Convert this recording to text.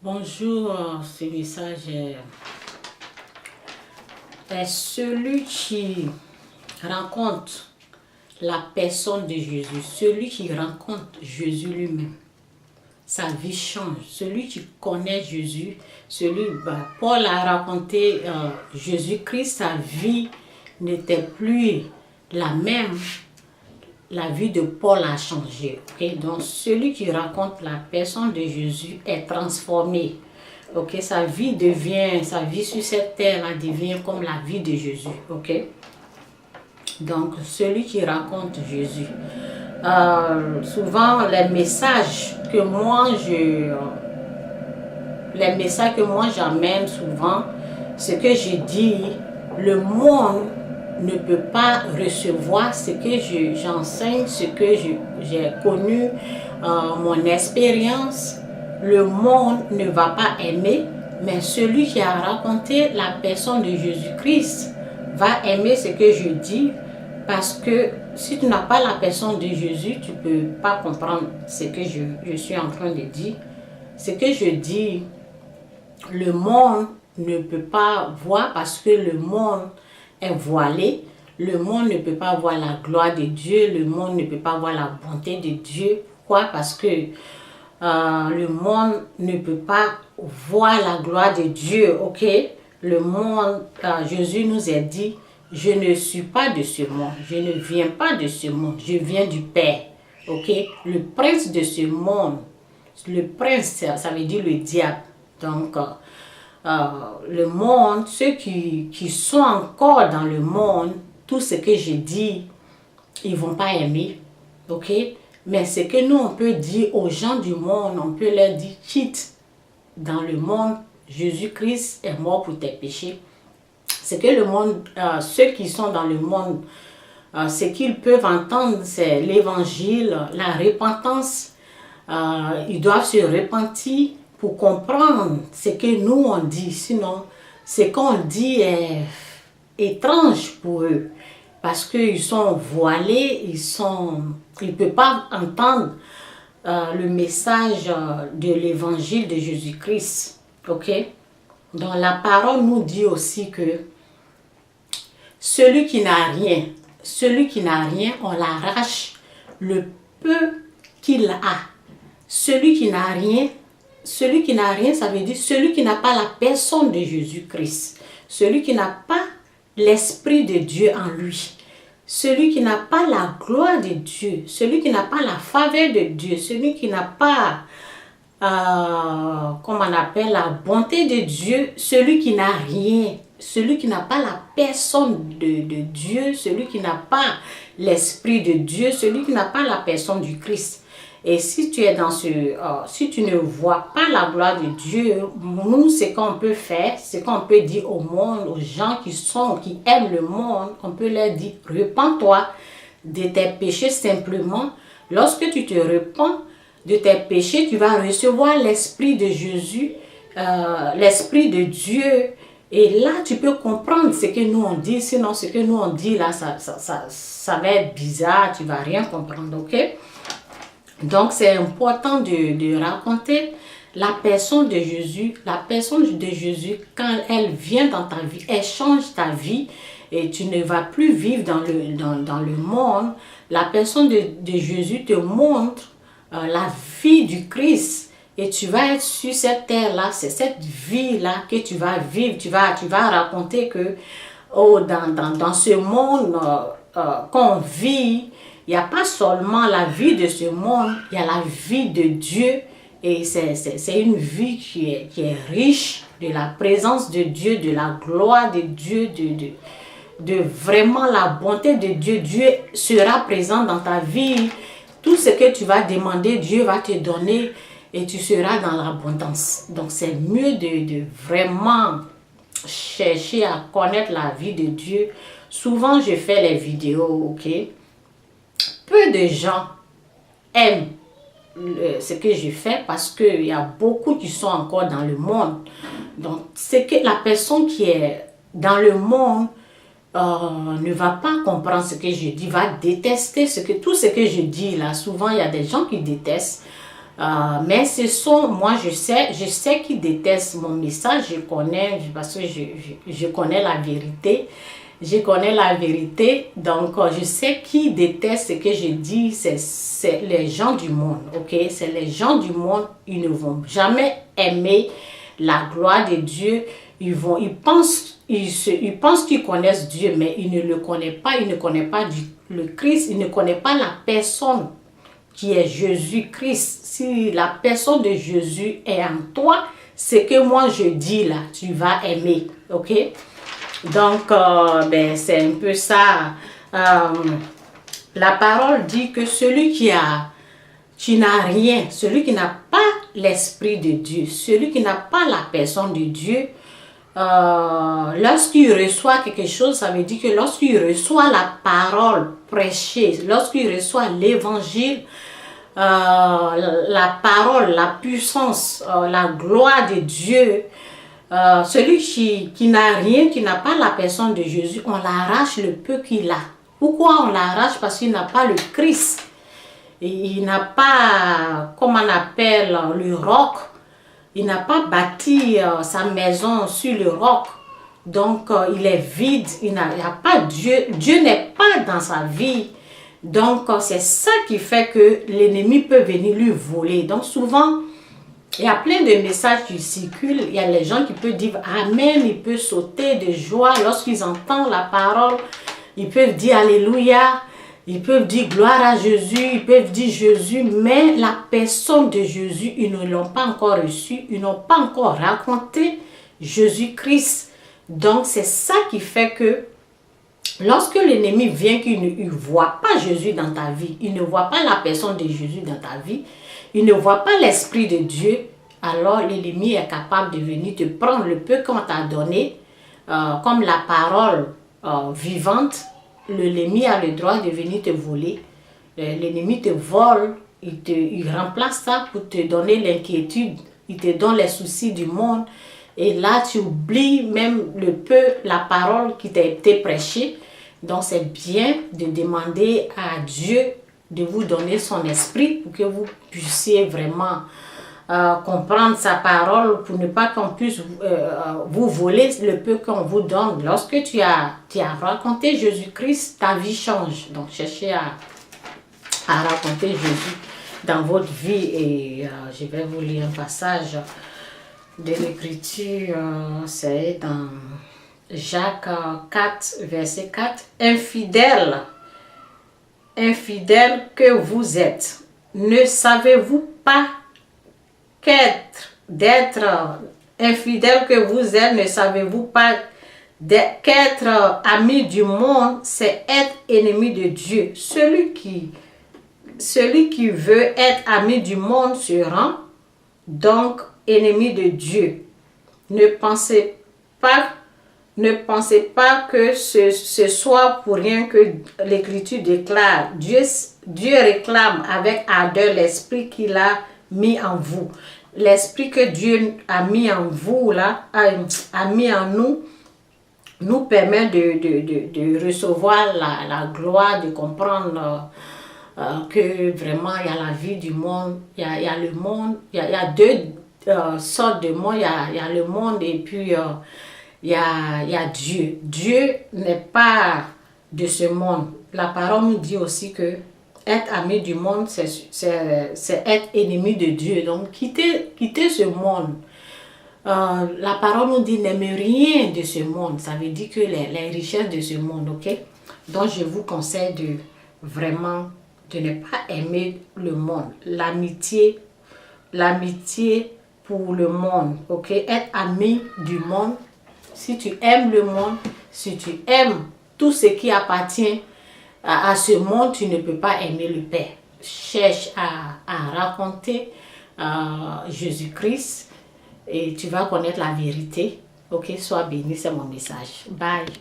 Bonjour, ce message est celui qui rencontre la personne de Jésus, celui qui rencontre Jésus lui-même. Sa vie change. Celui qui connaît Jésus, Paul a raconté Jésus-Christ, sa vie n'était plus la même. La vie de Paul a changé. Okay? Donc, celui qui raconte la personne de Jésus est transformé. Okay? Sa vie sur cette terre devient comme la vie de Jésus. Okay? Donc, celui qui raconte Jésus. Souvent, les messages que moi j'amène souvent, ce que je dis, le monde ne peut pas recevoir ce que j'enseigne, ce que j'ai connu, mon expérience. Le monde ne va pas aimer, mais celui qui a raconté la personne de Jésus-Christ va aimer ce que je dis, parce que si tu n'as pas la personne de Jésus, tu ne peux pas comprendre ce que je suis en train de dire. Ce que je dis, le monde ne peut pas voir parce que le monde est voilé. Le monde ne peut pas voir la gloire de Dieu. Le monde ne peut pas voir la bonté de Dieu. Pourquoi? Parce que le monde ne peut pas voir la gloire de Dieu. Ok? Le monde, Jésus nous a dit, je ne suis pas de ce monde. Je ne viens pas de ce monde. Je viens du Père. Ok? Le prince de ce monde. Le prince, ça veut dire le diable. Donc, le monde, ceux qui sont encore dans le monde, tout ce que je dis, ils ne vont pas aimer, ok? Mais ce que nous, on peut dire aux gens du monde, on peut leur dire, quitte dans le monde, Jésus-Christ est mort pour tes péchés. Ce que le monde, ceux qui sont dans le monde, ce qu'ils peuvent entendre, c'est l'évangile, la repentance. Ils doivent se repentir pour comprendre ce que nous on dit. Sinon, ce qu'on dit est étrange pour eux. Parce qu'ils sont voilés, ils ne peuvent pas entendre le message de l'évangile de Jésus-Christ. Ok? Donc la parole nous dit aussi que celui qui n'a rien, on l'arrache le peu qu'il a. Celui qui n'a rien, ça veut dire celui qui n'a pas la personne de Jésus-Christ. Celui qui n'a pas l'Esprit de Dieu en lui. Celui qui n'a pas la gloire de Dieu. Celui qui n'a pas la faveur de Dieu. Celui qui n'a pas, la bonté de Dieu. Celui qui n'a rien. Celui qui n'a pas la personne de Dieu. Celui qui n'a pas l'Esprit de Dieu. Celui qui n'a pas la personne du Christ. Et si tu es dans si tu ne vois pas la gloire de Dieu, nous, ce qu'on peut faire, ce qu'on peut dire au monde, aux gens qui aiment le monde, on peut leur dire, repens-toi de tes péchés simplement. Lorsque tu te repens de tes péchés, tu vas recevoir l'Esprit de Jésus, l'Esprit de Dieu. Et là, tu peux comprendre ce que nous on dit. Sinon, ce que nous on dit là, ça va être bizarre, tu ne vas rien comprendre, ok? Donc, c'est important de raconter la personne de Jésus. La personne de Jésus, quand elle vient dans ta vie, elle change ta vie et tu ne vas plus vivre dans le monde. La personne de Jésus te montre la vie du Christ et tu vas être sur cette terre-là. C'est cette vie-là que tu vas vivre. Tu vas raconter que dans ce monde qu'on vit, il n'y a pas seulement la vie de ce monde, il y a la vie de Dieu. Et c'est une vie qui est riche de la présence de Dieu, de la gloire de Dieu, de vraiment la bonté de Dieu. Dieu sera présent dans ta vie. Tout ce que tu vas demander, Dieu va te donner et tu seras dans l'abondance. Donc c'est mieux de vraiment chercher à connaître la vie de Dieu. Souvent, je fais les vidéos, ok? Peu de gens aiment ce que je fais parce qu'il y a beaucoup qui sont encore dans le monde. Donc, c'est que la personne qui est dans le monde ne va pas comprendre ce que je dis, va détester tout ce que je dis là. Souvent, il y a des gens qui détestent Mais ce sont, moi je sais qu'ils détestent mon message, je connais, parce que je connais la vérité. Je connais la vérité, donc je sais qui déteste ce que je dis, c'est les gens du monde, ok? C'est les gens du monde, ils ne vont jamais aimer la gloire de Dieu. Ils pensent qu'ils connaissent Dieu, mais ils ne le connaissent pas, ils ne connaissent pas le Christ, ils ne connaissent pas la personne qui est Jésus-Christ. Si la personne de Jésus est en toi, ce que moi je dis là, tu vas aimer, ok? Donc, c'est un peu ça. La parole dit que celui qui n'a rien, celui qui n'a pas l'Esprit de Dieu, celui qui n'a pas la personne de Dieu, lorsqu'il reçoit quelque chose, ça veut dire que lorsqu'il reçoit la parole prêchée, lorsqu'il reçoit l'évangile, la parole, la puissance, la gloire de Dieu, celui qui n'a rien, qui n'a pas la personne de Jésus, on l'arrache le peu qu'il a. Pourquoi on l'arrache? Parce qu'il n'a pas le Christ. Il n'a pas, comme on appelle, le roc. Il n'a pas bâti sa maison sur le roc. Donc, il est vide. Il n'y a pas Dieu. Dieu n'est pas dans sa vie. Donc, c'est ça qui fait que l'ennemi peut venir lui voler. Donc, souvent, il y a plein de messages qui circulent. Il y a les gens qui peuvent dire Amen. Ils peuvent sauter de joie lorsqu'ils entendent la parole. Ils peuvent dire Alléluia. Ils peuvent dire gloire à Jésus. Ils peuvent dire Jésus. Mais la personne de Jésus, ils ne l'ont pas encore reçu. Ils n'ont pas encore raconté Jésus-Christ. Donc, c'est ça qui fait que lorsque l'ennemi vient qu'il ne voit pas Jésus dans ta vie, il ne voit pas la personne de Jésus dans ta vie, il ne voit pas l'Esprit de Dieu, alors l'ennemi est capable de venir te prendre le peu qu'on t'a donné, comme la parole vivante. L'ennemi a le droit de venir te voler. L'ennemi te vole, il remplace ça pour te donner l'inquiétude, il te donne les soucis du monde. Et là, tu oublies même le peu, la parole qui t'a été prêchée. Donc, c'est bien de demander à Dieu de vous donner son esprit pour que vous puissiez vraiment comprendre sa parole, pour ne pas qu'on puisse vous voler le peu qu'on vous donne. Lorsque tu as raconté Jésus-Christ, ta vie change. Donc, cherchez à raconter Jésus dans votre vie. Et je vais vous lire un passage de l'Écriture, c'est dans Jacques 4, verset 4. Infidèle que vous êtes, ne savez-vous pas d'être infidèle que vous êtes, ne savez-vous pas qu'être ami du monde, c'est être ennemi de Dieu. Celui qui veut être ami du monde se rend donc ennemi de Dieu. Ne pensez pas que ce soit pour rien que l'Écriture déclare. Dieu réclame avec ardeur l'esprit qu'il a mis en vous. L'esprit que Dieu a mis en vous, là, a mis en nous permet de recevoir la gloire, de comprendre que vraiment il y a la vie du monde, il y a le monde, il y a deux sortes de monde, il y a le monde et puis il y a Dieu. Dieu n'est pas de ce monde. La parole nous dit aussi que être ami du monde, c'est être ennemi de Dieu. Donc, quitter ce monde. La parole nous dit n'aimez rien de ce monde. Ça veut dire que les richesses de ce monde, ok? Donc, je vous conseille de vraiment de ne pas aimer le monde. L'amitié pour le monde, ok? Être ami du monde. Si tu aimes le monde, si tu aimes tout ce qui appartient à ce monde, tu ne peux pas aimer le Père. Cherche à raconter Jésus-Christ et tu vas connaître la vérité. Ok, sois béni, c'est mon message. Bye.